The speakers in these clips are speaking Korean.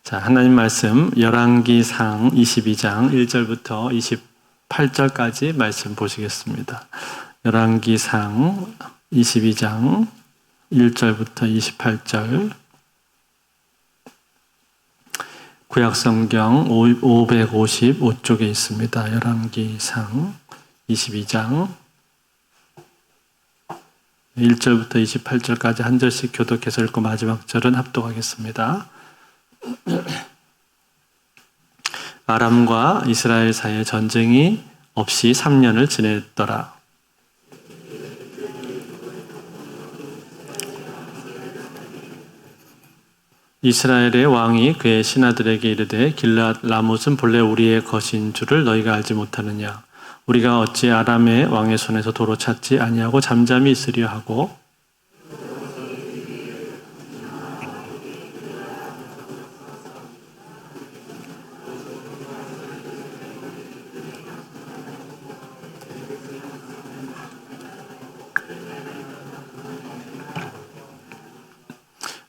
자, 하나님 말씀 열왕기상 22장 1절부터 28절까지 말씀 보시겠습니다. 열왕기상 22장 1절부터 28절. 구약성경 555쪽에 있습니다. 열왕기상 22장 1절부터 28절까지 한 절씩 교독해서 읽고 마지막 절은 합독하겠습니다. 아람과 이스라엘 사이에 전쟁이 없이 3년을 지냈더라. 이스라엘의 왕이 그의 신하들에게 이르되 길앗 라못은 본래 우리의 것인 줄을 너희가 알지 못하느냐. 우리가 어찌 아람의 왕의 손에서 도로 찾지 아니하고 잠잠히 있으려 하고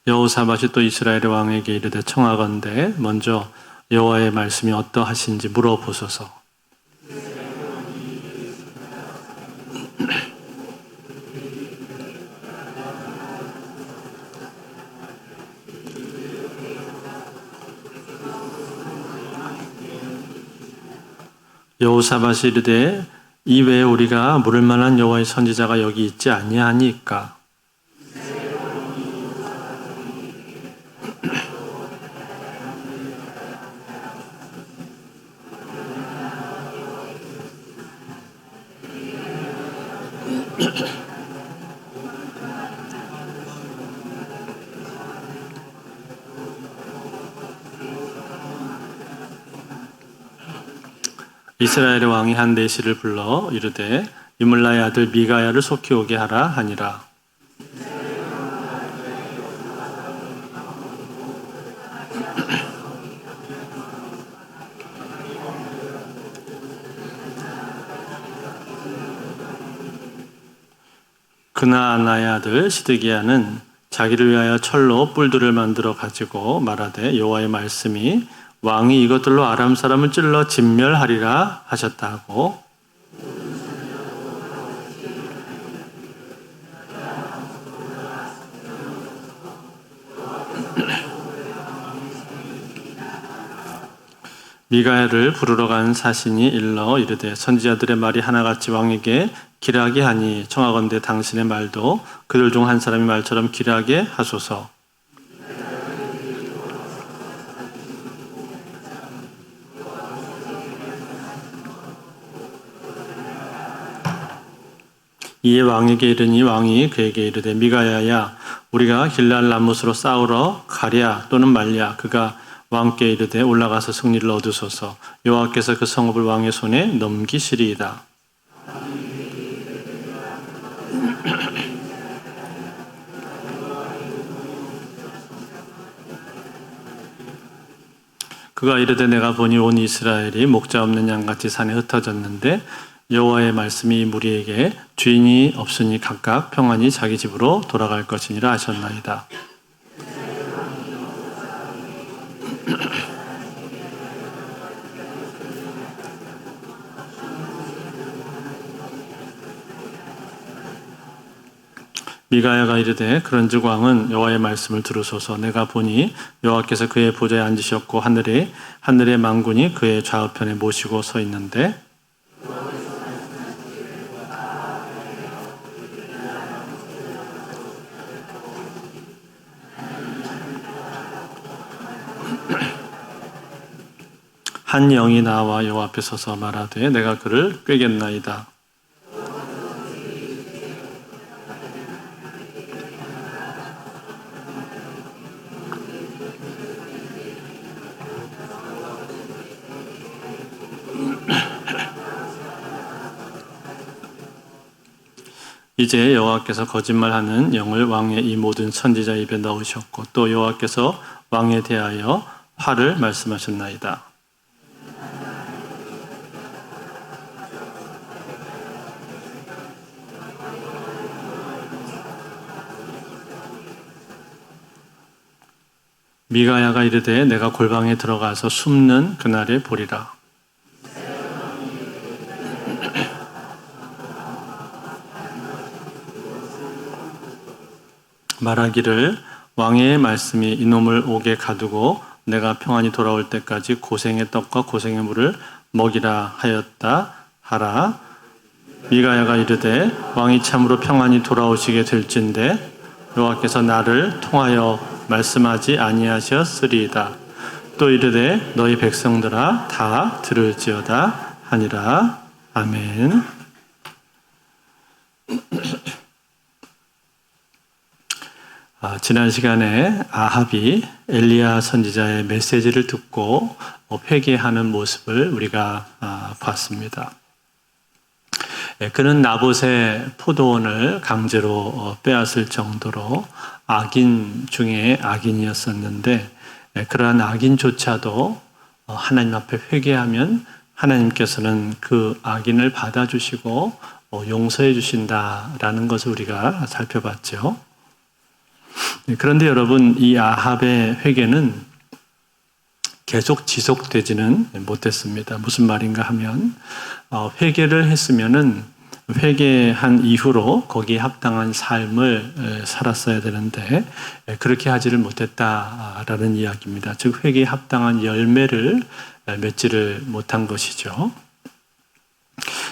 여호사밧이 또 이스라엘의 왕에게 이르되 청하건대 먼저 여호와의 말씀이 어떠하신지 물어보소서. 여호사밧이 이르되 이외에 우리가 물을 만한 여호와의 선지자가 여기 있지 아니하니까. 이스라엘의 왕이 한 내시를 불러 이르되 이물라의 아들 미가야를 속히 오게 하라 하니라. 그나아나의 아들 시드기야는 자기를 위하여 철로 뿔들을 만들어 가지고 말하되 여호와의 말씀이 왕이 이것들로 아람 사람을 찔러 진멸하리라 하셨다 하고 미가야를 부르러 간 사신이 일러 이르되 선지자들의 말이 하나같이 왕에게 길하게 하니 청하건대 당신의 말도 그들 중 한 사람의 말처럼 길하게 하소서. 이에 왕에게 이르니 왕이 그에게 이르되 미가야야 우리가 길앗 라못으로 싸우러 가랴 또는 말랴. 그가 왕께 이르되 올라가서 승리를 얻으소서. 여호와께서 그 성읍을 왕의 손에 넘기시리이다. 그가 이르되 내가 보니 온 이스라엘이 목자 없는 양같이 산에 흩어졌는데 여호와의 말씀이 무리에게 주인이 없으니 각각 평안히 자기 집으로 돌아갈 것이니라 하셨나이다. 미가야가 이르되 그런즉 왕은 여호와의 말씀을 들으소서. 내가 보니 여호와께서 그의 보좌에 앉으셨고 하늘의 만군이 그의 좌우편에 모시고 서 있는데 한 영이 나와 여호와 앞에 서서 말하되 내가 그를 꾀겠나이다. 이제 여호와께서 거짓말하는 영을 왕의 이 모든 선지자 입에 넣으셨고 또 여호와께서 왕에 대하여 화를 말씀하셨나이다. 미가야가 이르되 내가 골방에 들어가서 숨는 그날에 보리라. 말하기를 왕의 말씀이 이놈을 옥에 가두고 내가 평안히 돌아올 때까지 고생의 떡과 고생의 물을 먹이라 하였다 하라. 미가야가 이르되 왕이 참으로 평안히 돌아오시게 될진데 여호와께서 나를 통하여 말씀하지 아니하셨으리이다. 또 이르되 너희 백성들아 다 들을지어다 하니라. 아멘. 지난 시간에 아합이 엘리야 선지자의 메시지를 듣고 회개하는 모습을 우리가 봤습니다. 그는 나봇의 포도원을 강제로 빼앗을 정도로 악인 중에 악인이었었는데 그러한 악인조차도 하나님 앞에 회개하면 하나님께서는 그 악인을 받아주시고 용서해 주신다라는 것을 우리가 살펴봤죠. 그런데 여러분, 이 아합의 회개는 계속 지속되지는 못했습니다. 무슨 말인가 하면 회개를 했으면은 회개한 이후로 거기에 합당한 삶을 살았어야 되는데 그렇게 하지를 못했다라는 이야기입니다. 즉 회개에 합당한 열매를 맺지를 못한 것이죠.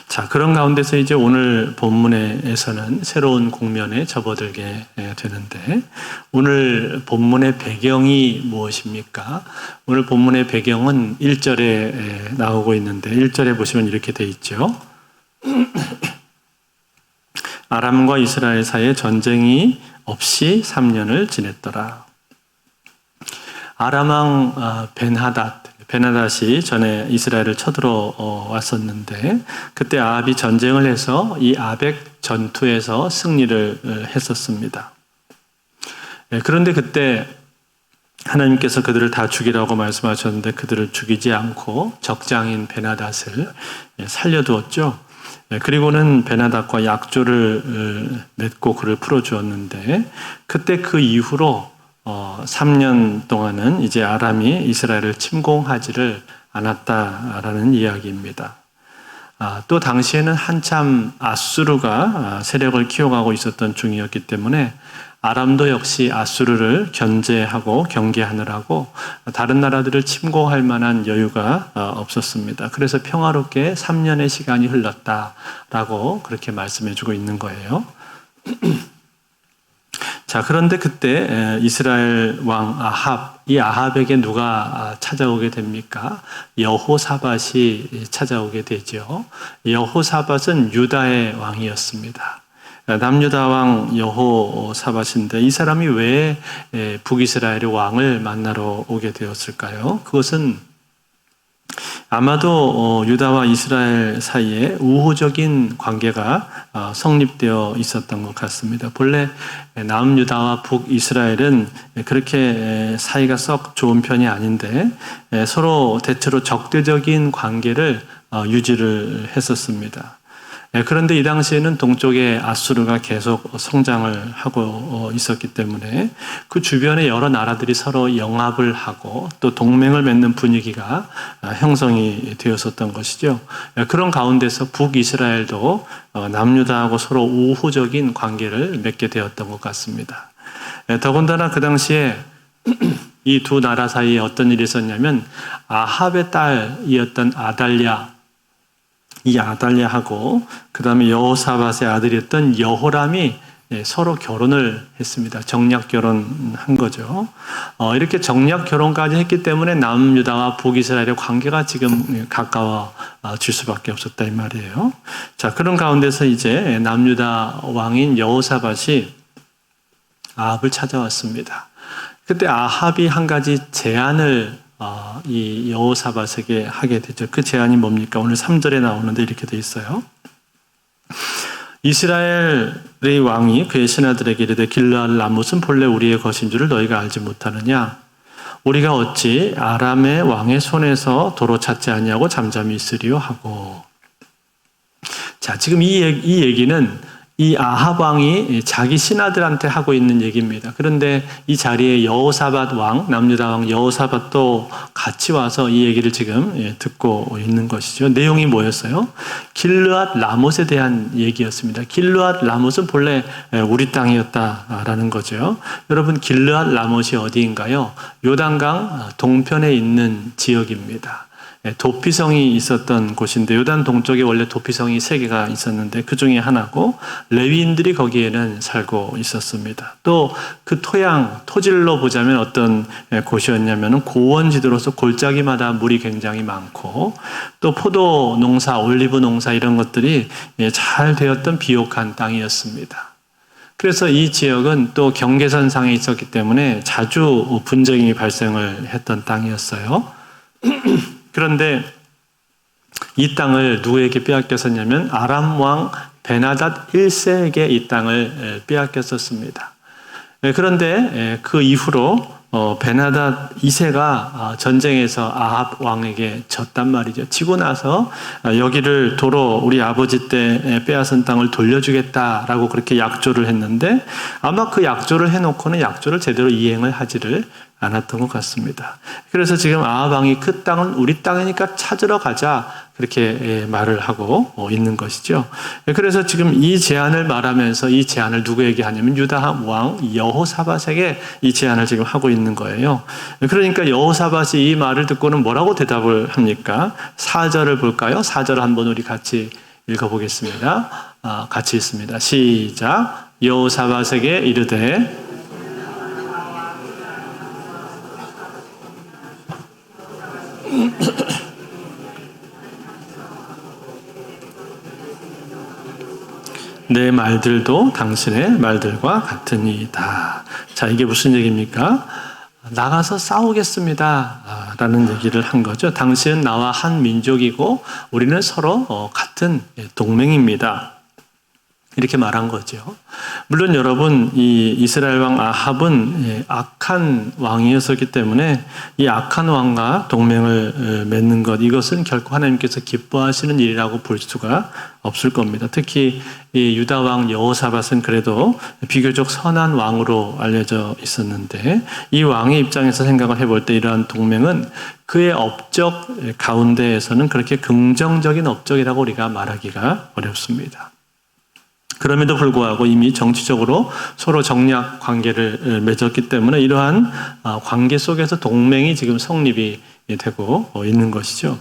자, 그런 가운데서 이제 오늘 본문에서는 새로운 국면에 접어들게 되는데 오늘 본문의 배경이 무엇입니까? 오늘 본문의 배경은 1절에 나오고 있는데 1절에 보시면 이렇게 돼 있죠. 아람과 이스라엘 사이에 전쟁이 없이 3년을 지냈더라. 아람 왕 베나닷이 전에 이스라엘을 쳐들어 왔었는데 그때 아합이 전쟁을 해서 이 아벡 전투에서 승리를 했었습니다. 그런데 그때 하나님께서 그들을 다 죽이라고 말씀하셨는데 그들을 죽이지 않고 적장인 베나닷을 살려두었죠. 그리고는 베나닷과 약조를 맺고 그를 풀어주었는데 그때 그 이후로 3년 동안은 이제 아람이 이스라엘을 침공하지를 않았다라는 이야기입니다. 또 당시에는 한참 아수르가 세력을 키워가고 있었던 중이었기 때문에 아람도 역시 아수르를 견제하고 경계하느라고 다른 나라들을 침공할 만한 여유가 없었습니다. 그래서 평화롭게 3년의 시간이 흘렀다라고 그렇게 말씀해주고 있는 거예요. 자, 그런데 그때 이스라엘 왕 아합, 이 아합에게 누가 찾아오게 됩니까? 여호사밧이 찾아오게 되죠. 여호사밧은 유다의 왕이었습니다. 남유다 왕 여호사밧인데 이 사람이 왜 북이스라엘의 왕을 만나러 오게 되었을까요? 그것은 아마도 유다와 이스라엘 사이에 우호적인 관계가 성립되어 있었던 것 같습니다. 본래 남유다와 북이스라엘은 그렇게 사이가 썩 좋은 편이 아닌데 서로 대체로 적대적인 관계를 유지를 했었습니다. 그런데 이 당시에는 동쪽에 아수르가 계속 성장을 하고 있었기 때문에 그 주변에 여러 나라들이 서로 영합을 하고 또 동맹을 맺는 분위기가 형성이 되었었던 것이죠. 그런 가운데서 북이스라엘도 남유다하고 서로 우호적인 관계를 맺게 되었던 것 같습니다. 더군다나 그 당시에 이 두 나라 사이에 어떤 일이 있었냐면 아합의 딸이었던 아달랴, 이 아달랴하고 그 다음에 여호사밧의 아들이었던 여호람이 서로 결혼을 했습니다. 정략 결혼한 거죠. 이렇게 정략 결혼까지 했기 때문에 남유다와 북이스라엘의 관계가 지금 가까워질 수밖에 없었다 이 말이에요. 자, 그런 가운데서 이제 남유다 왕인 여호사밧이 아합을 찾아왔습니다. 그때 아합이 한 가지 제안을 이 여호사밧에게 하게 되죠. 그 제안이 뭡니까? 오늘 3절에 나오는데 이렇게 돼 있어요. 이스라엘의 왕이 그의 신하들에게 이르되 길르앗 라못은 본래 우리의 것인 줄을 너희가 알지 못하느냐? 우리가 어찌 아람의 왕의 손에서 도로 찾지 아니하고 잠잠히 있으리요 하고. 자, 지금 이 얘기는 이 아합 왕이 자기 신하들한테 하고 있는 얘기입니다. 그런데 이 자리에 여호사밧 왕, 남유다 왕 여호사밧도 같이 와서 이 얘기를 지금 듣고 있는 것이죠. 내용이 뭐였어요? 길르앗 라못에 대한 얘기였습니다. 길르앗 라못은 본래 우리 땅이었다라는 거죠. 여러분, 길르앗 라못이 어디인가요? 요단강 동편에 있는 지역입니다. 도피성이 있었던 곳인데, 요단 동쪽에 원래 도피성이 3개가 있었는데 그 중에 하나고, 레위인들이 거기에는 살고 있었습니다. 또 그 토질로 보자면 어떤 곳이었냐면 고원지대로서 골짜기마다 물이 굉장히 많고, 또 포도 농사, 올리브 농사 이런 것들이 잘 되었던 비옥한 땅이었습니다. 그래서 이 지역은 또 경계선상에 있었기 때문에 자주 분쟁이 발생을 했던 땅이었어요. 그런데 이 땅을 누구에게 빼앗겼었냐면 아람 왕 베나닷 1세에게 이 땅을 빼앗겼었습니다. 그런데 그 이후로 베나닷 2세가 전쟁에서 아합 왕에게 졌단 말이죠. 지고 나서 여기를 도로 우리 아버지 때 빼앗은 땅을 돌려주겠다라고 그렇게 약조를 했는데, 아마 그 약조를 해놓고는 약조를 제대로 이행을 하지를 않았던 것 같습니다. 그래서 지금 아합 왕이 그 땅은 우리 땅이니까 찾으러 가자, 그렇게 말을 하고 있는 것이죠. 그래서 지금 이 제안을 말하면서 이 제안을 누구에게 하냐면 유다 왕 여호사밧에게 이 제안을 지금 하고 있는 거예요. 그러니까 여호사밧이 이 말을 듣고는 뭐라고 대답을 합니까? 4절을 볼까요? 4절 한번 우리 같이 읽어보겠습니다. 같이 읽습니다. 시작. 여호사밧에게 이르되 내 말들도 당신의 말들과 같으니이다. 자, 이게 무슨 얘기입니까? 나가서 싸우겠습니다 라는 얘기를 한 거죠. 당신은 나와 한 민족이고 우리는 서로 같은 동맹입니다. 이렇게 말한 거죠. 물론 여러분, 이 이스라엘 왕 아합은 악한 왕이었었기 때문에 이 악한 왕과 동맹을 맺는 것, 이것은 결코 하나님께서 기뻐하시는 일이라고 볼 수가 없을 겁니다. 특히 이 유다 왕 여호사밧은 그래도 비교적 선한 왕으로 알려져 있었는데, 이 왕의 입장에서 생각을 해볼 때 이러한 동맹은 그의 업적 가운데에서는 그렇게 긍정적인 업적이라고 우리가 말하기가 어렵습니다. 그럼에도 불구하고 이미 정치적으로 서로 정략 관계를 맺었기 때문에 이러한 관계 속에서 동맹이 지금 성립이 되고 있는 것이죠.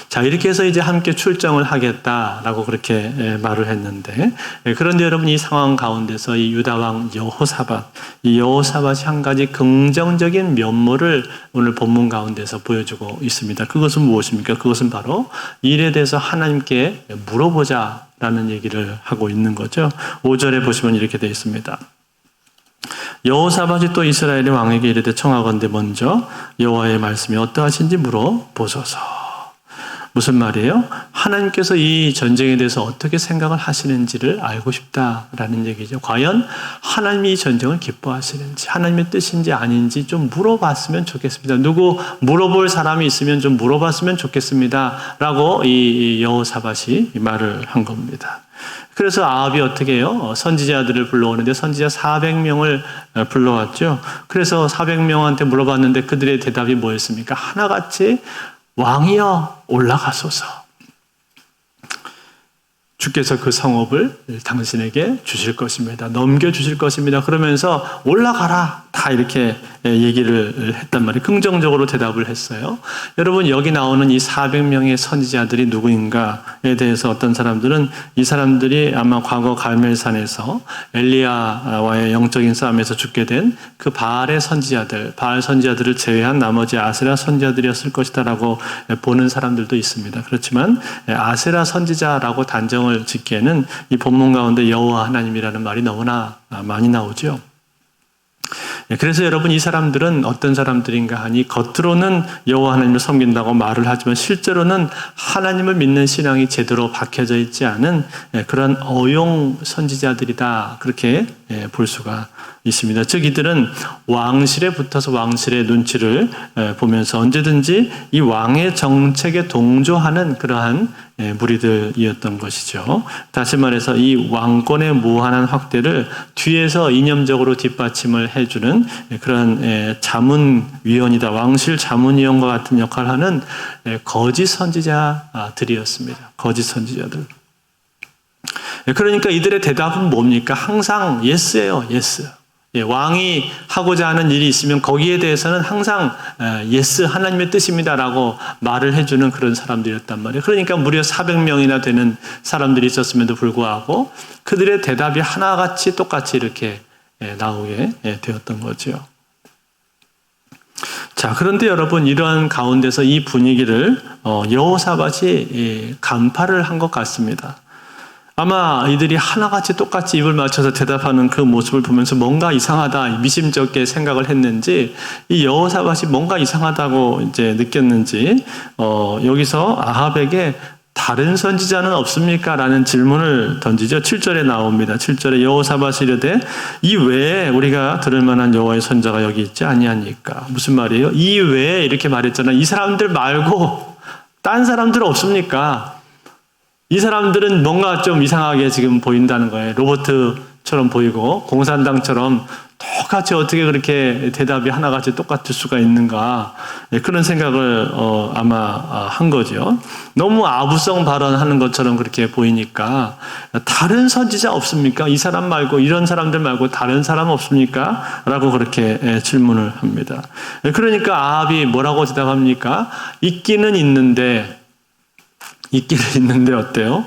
자, 이렇게 해서 이제 함께 출정을 하겠다라고 그렇게 말을 했는데, 그런데 여러분, 이 상황 가운데서 이 유다왕 여호사밧, 이 여호사밧이 한 가지 긍정적인 면모를 오늘 본문 가운데서 보여주고 있습니다. 그것은 무엇입니까? 그것은 바로 일에 대해서 하나님께 물어보자 라는 얘기를 하고 있는 거죠. 5절에 보시면 이렇게 되어 있습니다. 여호사밧이 또 이스라엘의 왕에게 이르되 청하건대 먼저 여호와의 말씀이 어떠하신지 물어보소서. 무슨 말이에요? 하나님께서 이 전쟁에 대해서 어떻게 생각을 하시는지를 알고 싶다라는 얘기죠. 과연 하나님이 이 전쟁을 기뻐하시는지, 하나님의 뜻인지 아닌지 좀 물어봤으면 좋겠습니다. 누구 물어볼 사람이 있으면 좀 물어봤으면 좋겠습니다 라고 이 여호사밧이 말을 한 겁니다. 그래서 아합이 어떻게 해요? 선지자들을 불러오는데 선지자 400명을 불러왔죠. 그래서 400명한테 물어봤는데 그들의 대답이 뭐였습니까? 하나같이 왕이여 올라가소서. 주께서 그 성읍을 당신에게 주실 것입니다. 넘겨주실 것입니다. 그러면서 올라가라. 다 이렇게 얘기를 했단 말이에요. 긍정적으로 대답을 했어요. 여러분, 여기 나오는 이 400명의 선지자들이 누구인가에 대해서 어떤 사람들은 이 사람들이 아마 과거 갈멜산에서 엘리야와의 영적인 싸움에서 죽게 된 그 바알 선지자들을 제외한 나머지 아세라 선지자들이었을 것이다라고 보는 사람들도 있습니다. 그렇지만 아세라 선지자라고 단정을 짓기에는 이 본문 가운데 여호와 하나님이라는 말이 너무나 많이 나오죠. 그래서 여러분, 이 사람들은 어떤 사람들인가 하니 겉으로는 여호와 하나님을 섬긴다고 말을 하지만 실제로는 하나님을 믿는 신앙이 제대로 박혀져 있지 않은 그런 어용 선지자들이다, 그렇게 볼 수가 있습니다. 즉 이들은 왕실에 붙어서 왕실의 눈치를 보면서 언제든지 이 왕의 정책에 동조하는 그러한 무리들이었던 것이죠. 다시 말해서 이 왕권의 무한한 확대를 뒤에서 이념적으로 뒷받침을 해주는 그런 자문위원이다. 왕실 자문위원과 같은 역할을 하는 거짓 선지자들이었습니다. 거짓 선지자들. 그러니까 이들의 대답은 뭡니까? 항상 예스예요. 예스. 왕이 하고자 하는 일이 있으면 거기에 대해서는 항상 예스, 하나님의 뜻입니다라고 말을 해주는 그런 사람들이었단 말이에요. 그러니까 무려 400명이나 되는 사람들이 있었음에도 불구하고 그들의 대답이 하나같이 똑같이 이렇게 나오게 되었던 거죠. 자, 그런데 여러분, 이러한 가운데서 이 분위기를 여호사밧이 간파를 한 것 같습니다. 아마 이들이 하나같이 똑같이 입을 맞춰서 대답하는 그 모습을 보면서 뭔가 이상하다, 미심쩍게 생각을 했는지, 이 여호사밧이 뭔가 이상하다고 이제 느꼈는지, 여기서 아합에게 다른 선지자는 없습니까? 라는 질문을 던지죠. 7절에 나옵니다. 7절에 여호사밧이 이르되 이 외에 우리가 들을 만한 여호와의 선지자가 여기 있지 아니하니까. 무슨 말이에요? 이 외에 이렇게 말했잖아요. 이 사람들 말고 딴 사람들 없습니까? 이 사람들은 뭔가 좀 이상하게 지금 보인다는 거예요. 로봇처럼 보이고 공산당처럼 똑같이 어떻게 그렇게 대답이 하나같이 똑같을 수가 있는가, 그런 생각을 아마 한 거죠. 너무 아부성 발언하는 것처럼 그렇게 보이니까 다른 선지자 없습니까? 이 사람 말고, 이런 사람들 말고 다른 사람 없습니까? 라고 그렇게 질문을 합니다. 그러니까 아합이 뭐라고 대답합니까? 있기는 있는데 어때요?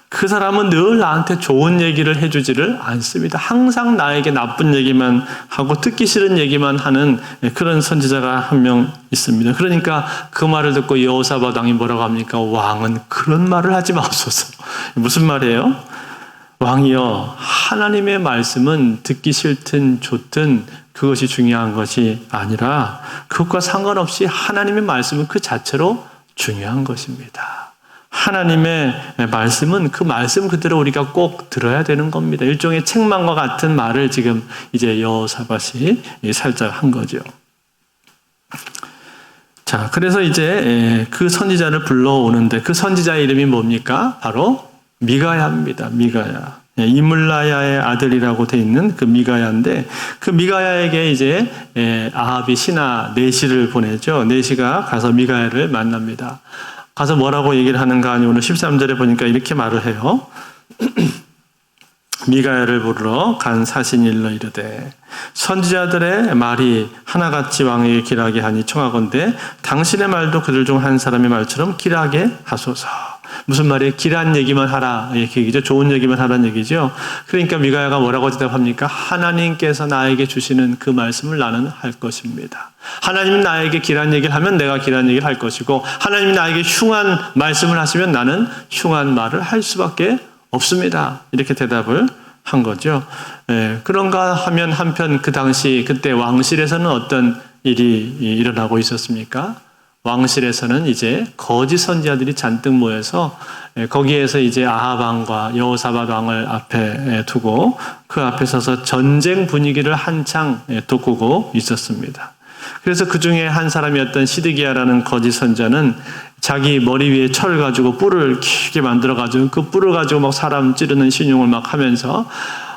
그 사람은 늘 나한테 좋은 얘기를 해주지를 않습니다. 항상 나에게 나쁜 얘기만 하고 듣기 싫은 얘기만 하는 그런 선지자가 한 명 있습니다. 그러니까 그 말을 듣고 여호사밧 왕이 뭐라고 합니까? 왕은 그런 말을 하지 마옵소서. 무슨 말이에요? 왕이여, 하나님의 말씀은 듣기 싫든 좋든 그것이 중요한 것이 아니라 그것과 상관없이 하나님의 말씀은 그 자체로 중요한 것입니다. 하나님의 말씀은 그 말씀 그대로 우리가 꼭 들어야 되는 겁니다. 일종의 책망과 같은 말을 지금 이제 여호사밧이 살짝 한 거죠. 자, 그래서 이제 그 선지자를 불러오는데 그 선지자의 이름이 뭡니까? 바로 미가야입니다. 미가야. 이물라야의 아들이라고 돼 있는 그 미가야인데, 그 미가야에게 이제 아합이 신하 네시를 보내죠. 네시가 가서 미가야를 만납니다. 가서 뭐라고 얘기를 하는가 하니 오늘 13절에 보니까 이렇게 말을 해요. 미가야를 부르러 간 사신이 일러 이르되 선지자들의 말이 하나같이 왕에게 길하게 하니 청하건대 당신의 말도 그들 중 한 사람의 말처럼 길하게 하소서. 무슨 말이에요? 길한 얘기만 하라, 이렇게 얘기죠. 좋은 얘기만 하라는 얘기죠. 그러니까 미가야가 뭐라고 대답합니까? 하나님께서 나에게 주시는 그 말씀을 나는 할 것입니다. 하나님이 나에게 길한 얘기를 하면 내가 길한 얘기를 할 것이고, 하나님이 나에게 흉한 말씀을 하시면 나는 흉한 말을 할 수밖에 없습니다. 이렇게 대답을 한 거죠. 그런가 하면 한편 그 당시 그때 왕실에서는 어떤 일이 일어나고 있었습니까? 왕실에서는 이제 거짓 선지자들이 잔뜩 모여서 거기에서 이제 아합 왕과 여호사밧 왕을 앞에 두고 그 앞에 서서 전쟁 분위기를 한창 돋구고 있었습니다. 그래서 그 중에 한 사람이었던 시드기야라는 거짓 선지자는 자기 머리 위에 철 가지고 뿔을 길게 만들어 가지고 그 뿔을 가지고 막 사람 찌르는 신용을 막 하면서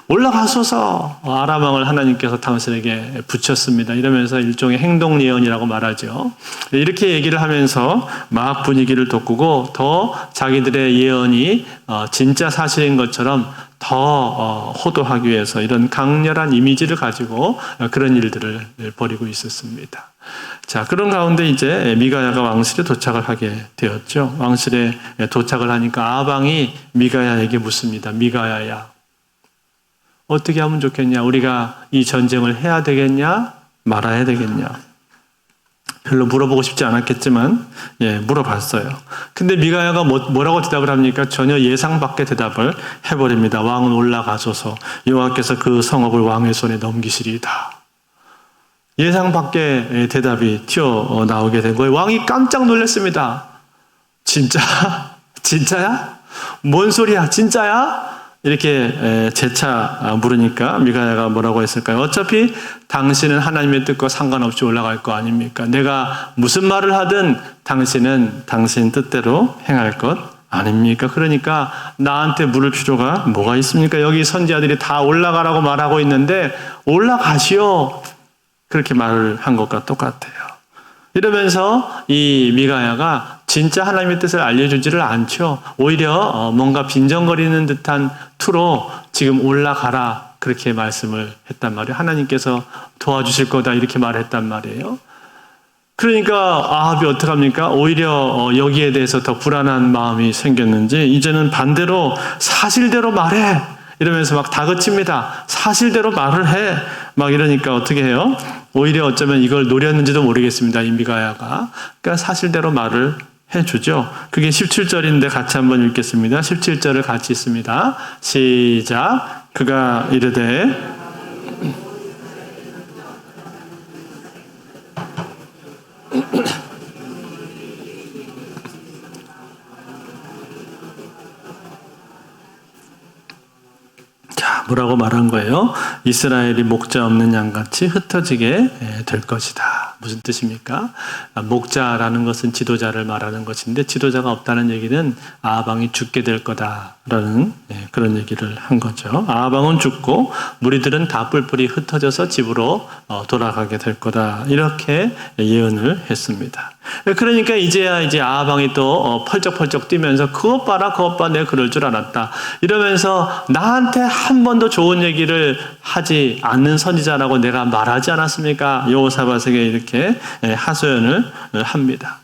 올라가소서, 아람 왕을 하나님께서 당신에게 붙였습니다. 이러면서 일종의 행동 예언이라고 말하죠. 이렇게 얘기를 하면서 막 분위기를 돋구고 더 자기들의 예언이 진짜 사실인 것처럼 더 호도하기 위해서 이런 강렬한 이미지를 가지고 그런 일들을 벌이고 있었습니다. 자, 그런 가운데 이제 미가야가 왕실에 도착을 하게 되었죠. 왕실에 도착을 하니까 아합 왕이 미가야에게 묻습니다. 미가야야, 어떻게 하면 좋겠냐? 우리가 이 전쟁을 해야 되겠냐? 말아야 되겠냐? 별로 물어보고 싶지 않았겠지만 물어봤어요. 근데 미가야가 뭐라고 대답을 합니까? 전혀 예상 밖의 대답을 해버립니다. 왕은 올라가소서, 여호와께서 그 성읍을 왕의 손에 넘기시리이다. 예상 밖의 대답이 튀어나오게 된 거예요. 왕이 깜짝 놀랐습니다. 진짜? 진짜야? 뭔 소리야? 진짜야? 이렇게 재차 물으니까 미가야가 뭐라고 했을까요? 어차피 당신은 하나님의 뜻과 상관없이 올라갈 거 아닙니까? 내가 무슨 말을 하든 당신은 당신 뜻대로 행할 것 아닙니까? 그러니까 나한테 물을 필요가 뭐가 있습니까? 여기 선지자들이 다 올라가라고 말하고 있는데 올라가시오. 그렇게 말을 한 것과 똑같아요. 이러면서 이 미가야가 진짜 하나님의 뜻을 알려주지를 않죠. 오히려 뭔가 빈정거리는 듯한 투로 지금 올라가라 그렇게 말씀을 했단 말이에요. 하나님께서 도와주실 거다 이렇게 말했단 말이에요. 그러니까 아합이 어떡합니까? 오히려 여기에 대해서 더 불안한 마음이 생겼는지 이제는 반대로 사실대로 말해 이러면서 막 다그칩니다. 사실대로 말을 해 막 이러니까 어떻게 해요? 오히려 어쩌면 이걸 노렸는지도 모르겠습니다. 이 미가야가. 그러니까 사실대로 말을 해주죠. 그게 17절인데 같이 한번 읽겠습니다. 17절을 같이 읽습니다. 시작. 그가 이르되 뭐라고 말한 거예요? 이스라엘이 목자 없는 양같이 흩어지게 될 것이다. 무슨 뜻입니까? 목자라는 것은 지도자를 말하는 것인데 지도자가 없다는 얘기는 아합왕이 죽게 될 거다라는 그런 얘기를 한 거죠. 아합왕은 죽고 무리들은 다 뿔뿔이 흩어져서 집으로 돌아가게 될 거다. 이렇게 예언을 했습니다. 그러니까 이제야 아합왕이 또 펄쩍펄쩍 뛰면서 그것 봐라 내가 그럴 줄 알았다. 이러면서 나한테 한 번도 좋은 얘기를 하지 않는 선지자라고 내가 말하지 않았습니까? 여호사밧에게 이렇게 하소연을 합니다.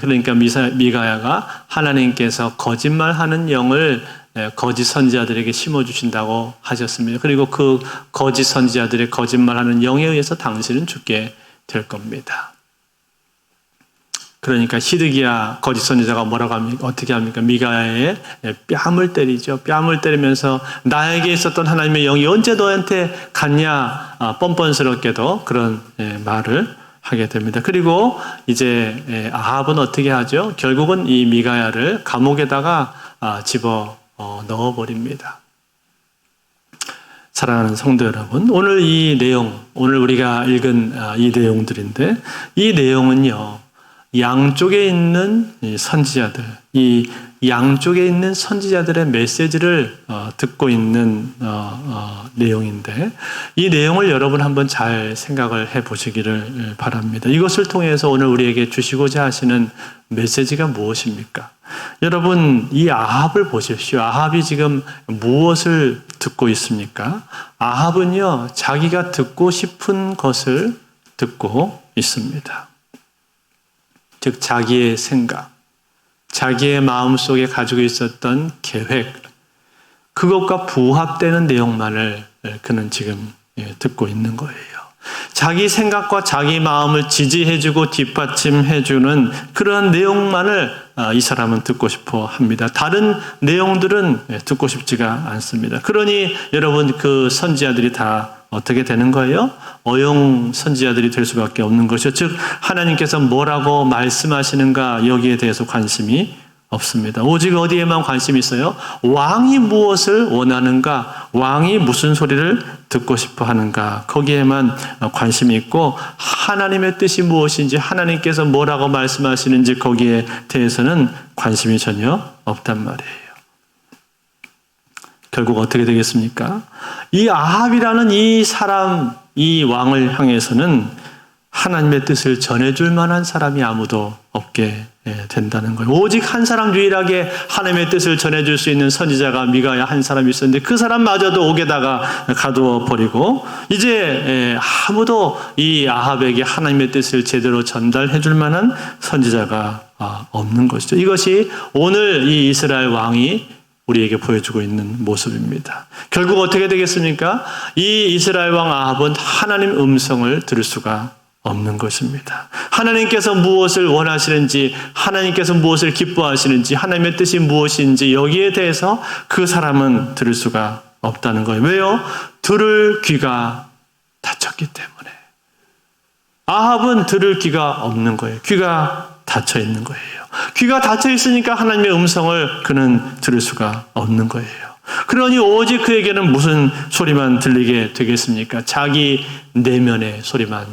그러니까 미가야가 하나님께서 거짓말하는 영을 거짓 선지자들에게 심어주신다고 하셨습니다. 그리고 그 거짓 선지자들의 거짓말하는 영에 의해서 당신은 죽게 될 겁니다. 그러니까 시드기야 거짓 선지자가 뭐라고 합니까? 어떻게 합니까? 미가야의 뺨을 때리죠. 뺨을 때리면서 나에게 있었던 하나님의 영이 언제 너한테 갔냐? 뻔뻔스럽게도 그런 말을 하게 됩니다. 그리고 이제 아합은 어떻게 하죠? 결국은 이 미가야를 감옥에다가 집어 넣어버립니다. 사랑하는 성도 여러분, 오늘 이 내용, 오늘 우리가 읽은 이 내용들인데 이 내용은요. 양쪽에 있는 선지자들, 이 양쪽에 있는 선지자들의 메시지를 듣고 있는 내용인데 이 내용을 여러분 한번 잘 생각을 해보시기를 바랍니다. 이것을 통해서 오늘 우리에게 주시고자 하시는 메시지가 무엇입니까? 여러분 이 아합을 보십시오. 아합이 지금 무엇을 듣고 있습니까? 아합은요 자기가 듣고 싶은 것을 듣고 있습니다. 즉 자기의 생각, 자기의 마음속에 가지고 있었던 계획, 그것과 부합되는 내용만을 그는 지금 듣고 있는 거예요. 자기 생각과 자기 마음을 지지해주고 뒷받침해주는 그런 내용만을 이 사람은 듣고 싶어 합니다. 다른 내용들은 듣고 싶지가 않습니다. 그러니 여러분 그 선지자들이 다 어떻게 되는 거예요? 어용 선지자들이 될 수밖에 없는 것이죠. 즉 하나님께서 뭐라고 말씀하시는가 여기에 대해서 관심이 없습니다. 오직 어디에만 관심이 있어요? 왕이 무엇을 원하는가? 왕이 무슨 소리를 듣고 싶어 하는가? 거기에만 관심이 있고 하나님의 뜻이 무엇인지 하나님께서 뭐라고 말씀하시는지 거기에 대해서는 관심이 전혀 없단 말이에요. 결국 어떻게 되겠습니까? 이 아합이라는 이 사람, 이 왕을 향해서는 하나님의 뜻을 전해줄 만한 사람이 아무도 없게 된다는 거예요. 오직 한 사람 유일하게 하나님의 뜻을 전해줄 수 있는 선지자가 미가야 한 사람이 있었는데 그 사람마저도 옥에다가 가두어 버리고 이제 아무도 이 아합에게 하나님의 뜻을 제대로 전달해줄 만한 선지자가 없는 것이죠. 이것이 오늘 이 이스라엘 왕이 우리에게 보여주고 있는 모습입니다. 결국 어떻게 되겠습니까? 이 이스라엘 왕 아합은 하나님 음성을 들을 수가 없는 것입니다. 하나님께서 무엇을 원하시는지, 하나님께서 무엇을 기뻐하시는지, 하나님의 뜻이 무엇인지 여기에 대해서 그 사람은 들을 수가 없다는 거예요. 왜요? 들을 귀가 닫혔기 때문에. 아합은 들을 귀가 없는 거예요. 귀가 닫혀 있는 거예요. 귀가 닫혀 있으니까 하나님의 음성을 그는 들을 수가 없는 거예요. 그러니 오직 그에게는 무슨 소리만 들리게 되겠습니까? 자기 내면의 소리만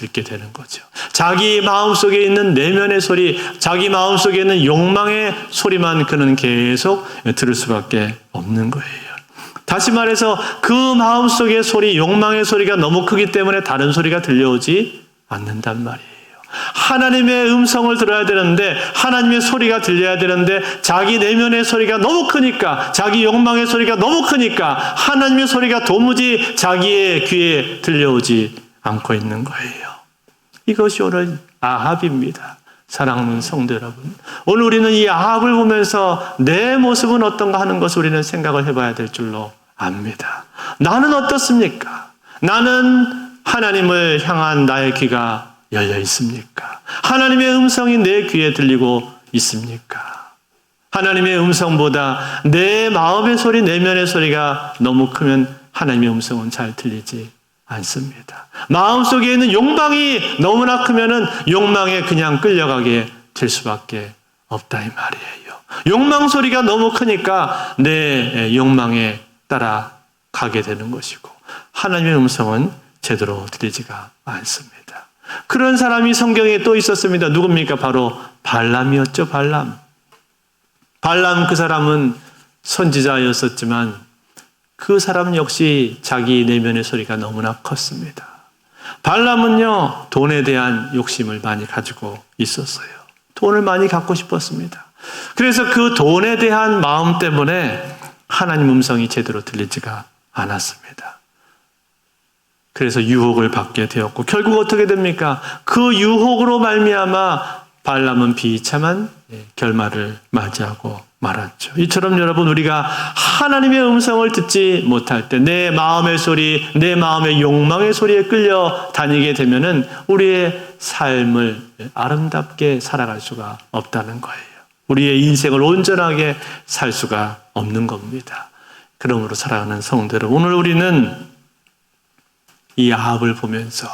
듣게 되는 거죠. 자기 마음속에 있는 내면의 소리, 자기 마음속에 있는 욕망의 소리만 그는 계속 들을 수밖에 없는 거예요. 다시 말해서 그 마음속의 소리, 욕망의 소리가 너무 크기 때문에 다른 소리가 들려오지 않는단 말이에요. 하나님의 음성을 들어야 되는데, 하나님의 소리가 들려야 되는데, 자기 내면의 소리가 너무 크니까, 자기 욕망의 소리가 너무 크니까 하나님의 소리가 도무지 자기의 귀에 들려오지 않고 있는 거예요. 이것이 오늘 아합입니다. 사랑하는 성도 여러분, 오늘 우리는 이 아합을 보면서 내 모습은 어떤가 하는 것을 우리는 생각을 해봐야 될 줄로 압니다. 나는 어떻습니까? 나는 하나님을 향한 나의 귀가 열려 있습니까? 하나님의 음성이 내 귀에 들리고 있습니까? 하나님의 음성보다 내 마음의 소리, 내면의 소리가 너무 크면 하나님의 음성은 잘 들리지 않습니다. 마음속에 있는 욕망이 너무나 크면은 욕망에 그냥 끌려가게 될 수밖에 없다 이 말이에요. 욕망 소리가 너무 크니까 내 욕망에 따라가게 되는 것이고, 하나님의 음성은 제대로 들리지가 않습니다. 그런 사람이 성경에 또 있었습니다. 누굽니까? 바로 발람이었죠. 발람 그 사람은 선지자였었지만 그 사람 역시 자기 내면의 소리가 너무나 컸습니다. 발람은요, 돈에 대한 욕심을 많이 가지고 있었어요. 돈을 많이 갖고 싶었습니다. 그래서 그 돈에 대한 마음 때문에 하나님 음성이 제대로 들리지가 않았습니다. 그래서 유혹을 받게 되었고, 결국 어떻게 됩니까? 그 유혹으로 말미암아 발람은 비참한 결말을 맞이하고 말았죠. 이처럼 여러분, 우리가 하나님의 음성을 듣지 못할 때 내 마음의 소리, 내 마음의 욕망의 소리에 끌려 다니게 되면은 우리의 삶을 아름답게 살아갈 수가 없다는 거예요. 우리의 인생을 온전하게 살 수가 없는 겁니다. 그러므로 사랑하는 성도들, 오늘 우리는 이 아합을 보면서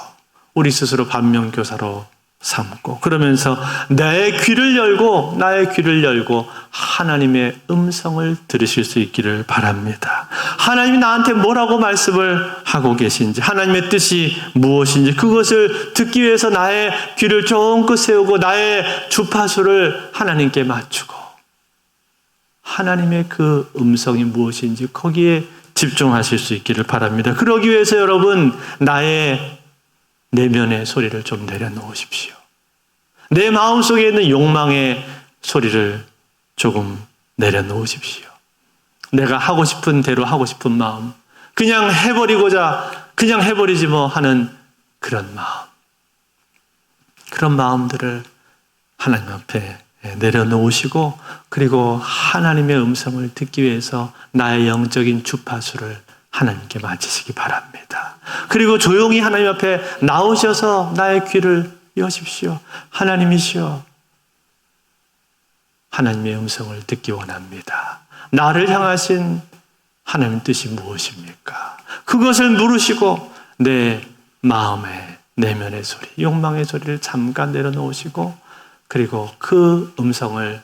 우리 스스로 반면교사로 삼고, 그러면서 나의 귀를 열고 하나님의 음성을 들으실 수 있기를 바랍니다. 하나님이 나한테 뭐라고 말씀을 하고 계신지, 하나님의 뜻이 무엇인지 그것을 듣기 위해서 나의 귀를 쫑긋 세우고 나의 주파수를 하나님께 맞추고, 하나님의 그 음성이 무엇인지 거기에 집중하실 수 있기를 바랍니다. 그러기 위해서 여러분, 나의 내면의 소리를 좀 내려놓으십시오. 내 마음속에 있는 욕망의 소리를 조금 내려놓으십시오. 내가 하고 싶은 대로 하고 싶은 마음, 그냥 해버리지 뭐 하는 그런 마음, 그런 마음들을 하나님 앞에 내려놓으시고, 그리고 하나님의 음성을 듣기 위해서 나의 영적인 주파수를 하나님께 맞추시기 바랍니다. 그리고 조용히 하나님 앞에 나오셔서 나의 귀를 여십시오. 하나님이시여, 하나님의 음성을 듣기 원합니다. 나를 향하신 하나님 뜻이 무엇입니까? 그것을 물으시고 내 마음의 내면의 소리, 욕망의 소리를 잠깐 내려놓으시고, 그리고 그 음성을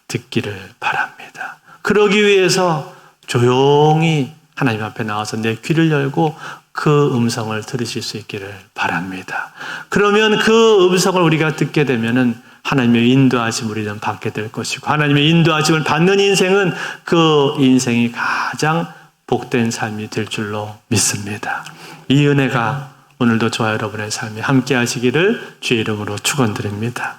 듣기를 바랍니다. 그러기 위해서 조용히 하나님 앞에 나와서 내 귀를 열고 그 음성을 들으실 수 있기를 바랍니다. 그러면 그 음성을 우리가 듣게 되면은 하나님의 인도하심을 우리는 받게 될 것이고, 하나님의 인도하심을 받는 인생은 그 인생이 가장 복된 삶이 될 줄로 믿습니다. 이 은혜가 오늘도 저와 여러분의 삶에 함께 하시기를 주의 이름으로 축원드립니다.